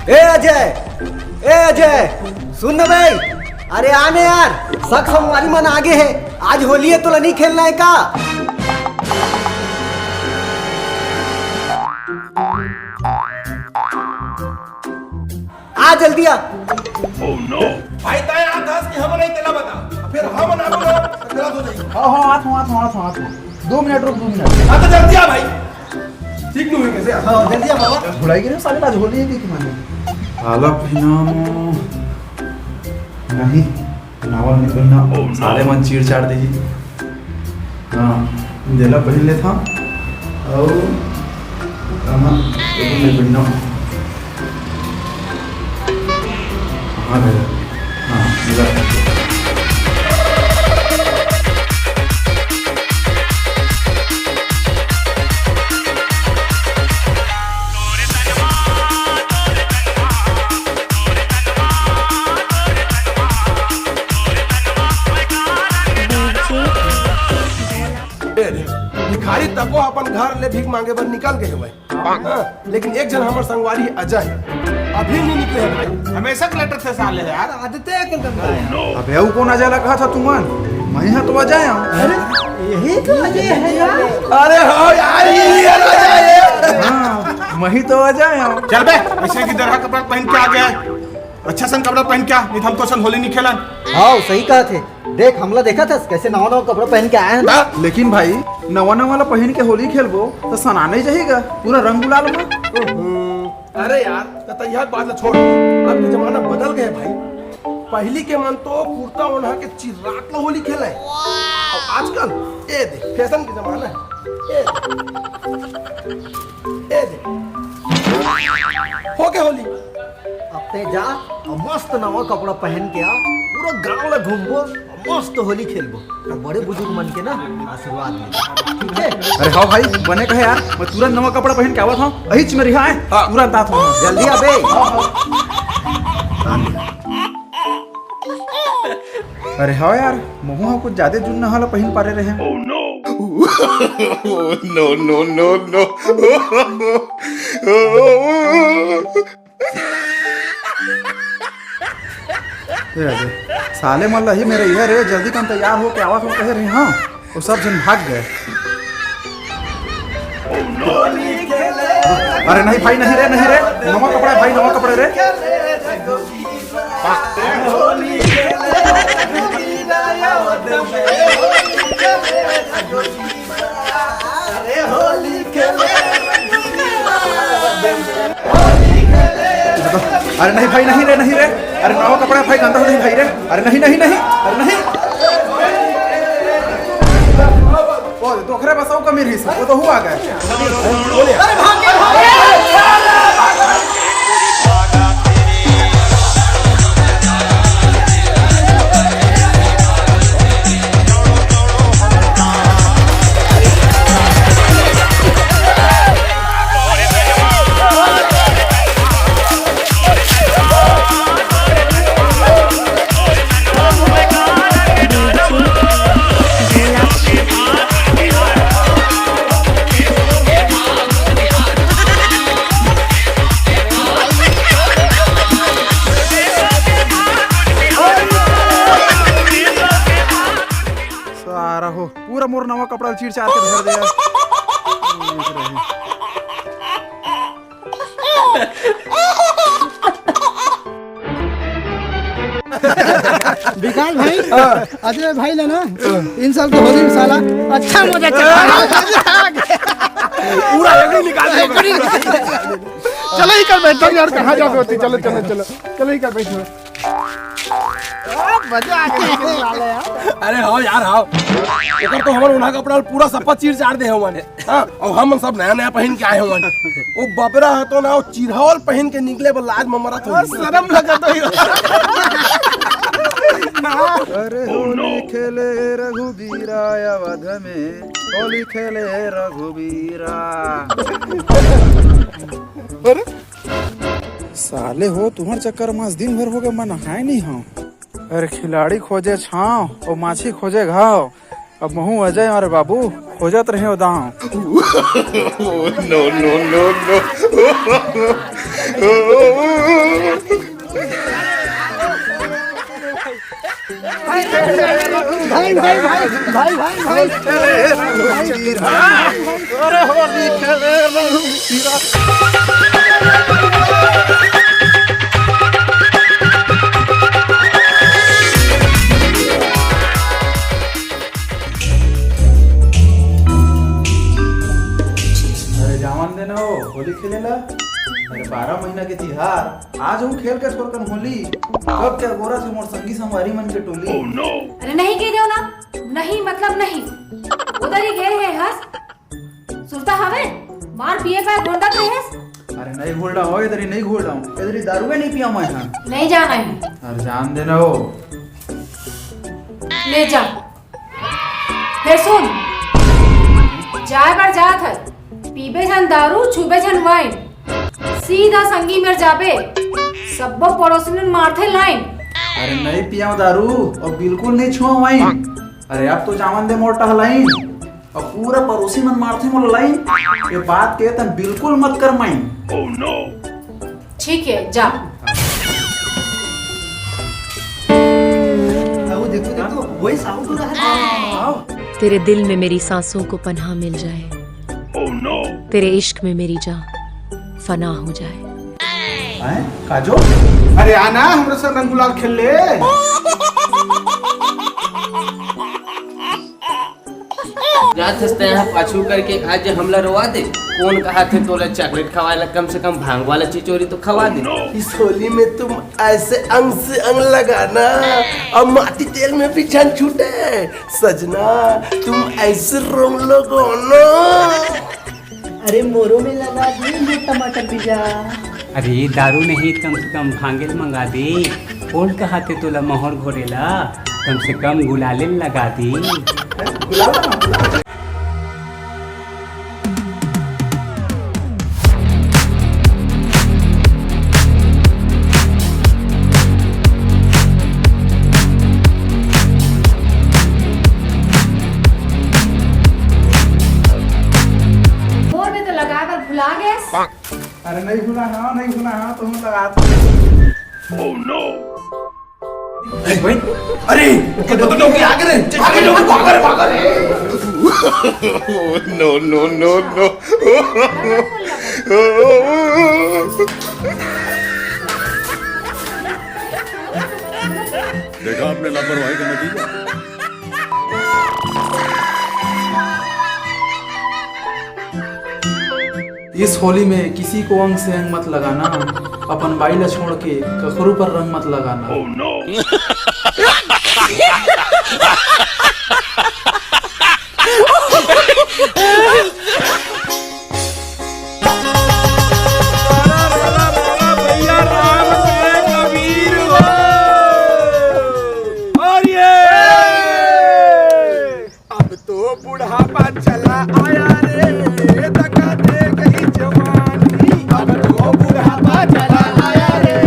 ए अजय, ए अजय, सुन ना भाई। अरे आने यार, शक हमारी मन आगे है। आज होली है तो नहीं खेलना है का? आ जल्दी आ। Oh no! भाई ताए आ दस की हम नहीं तेला बता। फिर हम ना बोलो तेला तो नहीं। हाँ 2 मिनट रुक 2 मिनट। हाँ तो जल्दी आ भाई। ठीक नहीं हुई कैसे? हाँ जल्दी आ बाबा। भुलाई गिरे साले आज होली है कि माने हाला पिनामो नहीं नावल निकलना साले मन चीड़ चाड़ दीजिए। हाँ जेला पहले था और रामा तो नहीं बनना। हाँ भैया हाँ मिला। भिखारी तको अपन घर ले भीख मांगे बर निकल गए भाई। हाँ, लेकिन एक जन हमार संगवारी अजय अभी नहीं निकले हैं भाई। हमेशा लेटर से साले है यार आदत है एकदम। अबे वो कौन अजय कहा था तुमन? मैं यहाँ तो अजय हूँ। अरे यही तो अजय है यार। अरे हो यार ये अजय है। हाँ मैं ही तो अजय हूँ। चल बे ऐसे की तरह कपड़ा पहन के आ गया। अच्छा सन कपड़ा पहन के नहीं हम तो सन होली नहीं खेलन। हाँ सही कहा थे। देख हमला देखा था कैसे नवा नवा कपड़ा पहन के आए हैं ना। लेकिन भाई नवा नवा वाला पहन के होली खेलबो तो सनाने जाएगा पूरा रंग गुलाल में। अरे यार तो यह बात छोड़, अब के जमाना बदल गए भाई। पहली के मन तो कुर्ता ओढ़ा के चिराग होली खेले और आजकल ये देख फैशन के जमाना है। ये देख हो गया होली। अब ते जा और मस्त नवा कपड़ा पहन के आ, पूरा गांव में घूमबो, मस्त होली खेलबो और बड़े बुजुर्ग मन के ना आशीर्वाद ले। ठीक है? अरे हाँ भाई बने कहे यार मैं तुरंत नवा कपड़ा पहन के आवत हूँ। अहिच में रिहा है तुरंत आत हूँ। जल्दी आ बे। अरे हाँ यार मुँह कुछ ज्यादा जुन न हाला पहन पारे रहे। साले मल्ला ही मेरे इधर है जल्दी कम तैयार हो के आवाज हो कहे रहे। हाँ वो सब जन भाग गए। अरे नहीं भाई नहीं रे नवा कपड़ा है भाई नवा कपड़े रे। अरे नहीं भाई नहीं रे अरे नवा कपड़ा भाई गंदा हो नहीं भाई रे। अरे नहीं अरे नहीं वो दोखरे बसाओ का मेरी हिस्सा वो तो हुआ गया। अरे भाग हो पूरा मोर नवा कपड़ा चीर चार के धर दिया। विकास भाई अजय भाई लेना इन साल की होली में साला अच्छा मजा पूरा एक निकाल चलो ही कर बैठो यार कहाँ जाओगे होती। चलो ही कर बैठो मजा आ गया यार। अरे हाँ यार हाँ एक तो हमारे उन्हा कपड़ा पूरा सपा चीर चार दे हमारे। हाँ और हम सब नया पहन के आए हमारे। वो बबरा है तो ना वो चिरहौल पहन के निकले पर लाज ममरा तो शर्म लगा तो अरे होली खेले रघुबीरा अवध में होली खेले रघुबीरा। अरे साले हो तुम्हारे चक्कर में दिन भर हो गए मैं नहाए नहीं हूँ। अरे खिलाड़ी खोजे छाव और माछी खोजे घाव अब महू अजय और बाबू खोजत रहे उदाह। भाई भाई भाई भाई भाई अरे होली खेले जावन देना हो होली खेलेला। अरे 12 महीना के तिहार आज हम खेल के छोड़कर होली कब क्या गोरा से मोर संगी संवारी मन के टोली। अरे नहीं कह दो ना, नहीं मतलब नहीं। उधर ही गए है हस सुरता हवे मार पिए पे गोंडा के हस। अरे नहीं घोल रहा हो, इधर ही नहीं घोल रहा हूँ, इधर ही दारू नहीं पिया मैं यहाँ। नहीं जाना है। अरे जान देना हो। ले जा। फिर सुन, जाए पर जात है, पीबे छन दारू छुबे छन वाइन, सीधा संगी मेर जाबे, सबो पड़ोसन मारथे लाइन। अरे नहीं पिया दारू और बिल्कुल नहीं छुआ वाइन। अरे अब तो जावन दे मोर टहलाइन और पूरा पड़ोसी मन मारथे मोर लाइन। ये बात के तन बिल्कुल मत कर माइन। ठीक है जा। साहू देखो देखो वही साहू को है। तेरे दिल में मेरी सांसों को पनाह मिल जाए, तेरे इश्क में मेरी जान फना हो जाए। काजो अरे आना हमरे साथ रंग गुलाल खेल ले। रात हंसते हैं पाछू करके आज हमला रोवा दे। कौन कहा थे तोला चॉकलेट खवाला, कम से कम भांग वाला चिचोरी तो खवा दे। इस होली में तुम ऐसे अंग से अंग लगाना और माटी तेल में भी जान छूटे। सजना तुम ऐसे रोंग लगाना। अरे मोरो में लगा दी टमाटर बीजा। अरे दारू नहीं कम से कम भांगेल मंगा दे। कौन कहा थे तोला मोहर घोरेला, कम से कम गुलाले लगा दी। मोर में तो लगाए पर भुला गए। अरे नहीं भूला हाँ, नहीं भूला हाँ, तुम लगा। अरे आगे रे, आगे लो, भागा रे, भागा रे। नो। देखा आपने लापरवाही का नतीजा। इस होली में किसी को अंग से अंग मत लगाना, अपन बाई ला छोड़ के कखरू पर रंग मत लगाना। अब तो बुढ़ापा चला आया रे, धक्का दे गई जवानी। अब तो बुढ़ापा चला आया रे,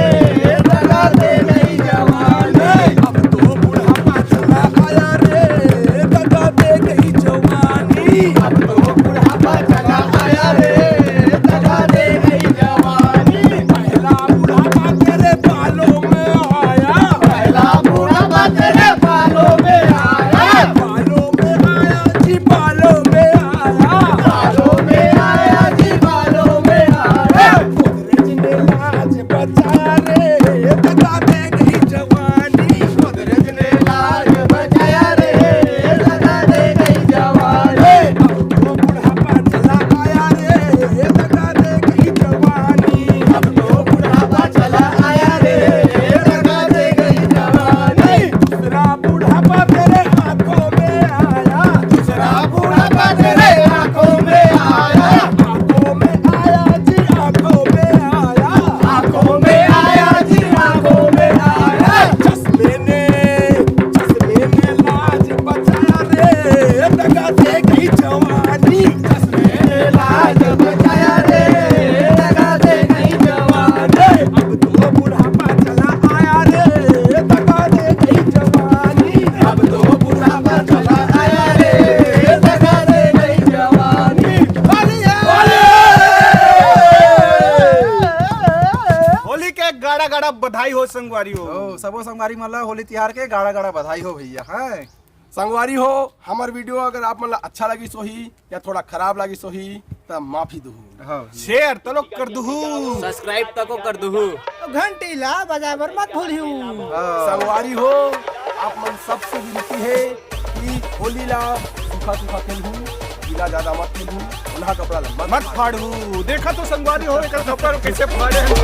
धक्का दे गई जवानी। अब तो बुढ़ापा चला आया रे, गाड़ा बधाई हो संगवारी हो। ओ सबो संगारी मला होली तिहार के गाड़ा गाड़ा बधाई हो भैया। हैं संगवारी हो, हमार वीडियो अगर आप मन ला अच्छा लगी सोही या थोड़ा खराब लगी सोही तो माफी दू। शेयर तलो कर दूँ, सब्सक्राइब तको कर दूँ। घंटी ला बजावर मत भूलियो। संगवारी हो, आप मन सबसे विनती है कि होली ला सूखा सूखा खेलूं, गीला ज्यादा मत खेलूं, उन्हा कपड़ा ला मत फाड़ू। देखा तो संगवारी हो एक कपड़ा कैसे फाड़े हैं।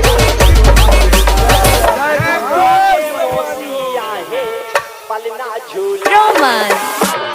रोमांस